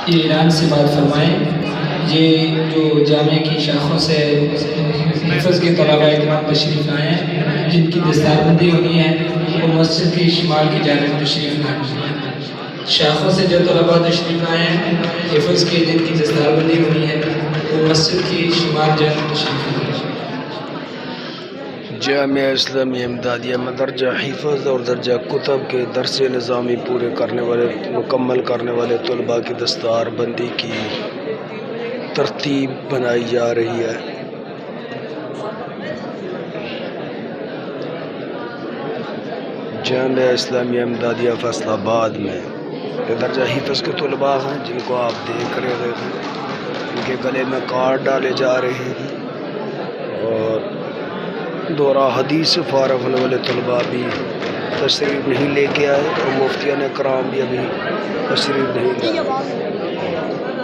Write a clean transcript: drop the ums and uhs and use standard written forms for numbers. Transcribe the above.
یہ ایران سے بات فرمائیں، یہ جو جامعہ کی شاخوں سے حفظ کے طلباء اکرام تشریف لائے ہیں، جن کی دستار بندی ہونی ہے، وہ مسجد کی شمال کی جانب تشریف لائیں۔ شاخوں سے جو طلباء تشریف لائے ہیں حفظ کے، جن کی دستار بندی ہونی ہے، وہ مسجد کی شمال جانب تشریف لائیں۔ جامعہ اسلامی امدادیہ میں درجہ حفظ اور درجہ کتب کے درس نظامی پورے کرنے والے مکمل کرنے والے طلباء کی دستار بندی کی ترتیب بنائی جا رہی ہے۔ جامعہ اسلامی امدادیہ فیصل آباد میں یہ درجہ حفظ کے طلباء ہیں جن کو آپ دیکھ رہے ہیں، ان کے گلے میں کارڈ ڈالے جا رہے ہیں، اور دورہ حدیث سے فارغ ہونے والے طلباء بھی تشریف نہیں لے کے آئے، اور مفتیان کرام بھی ابھی تشریف نہیں لائے۔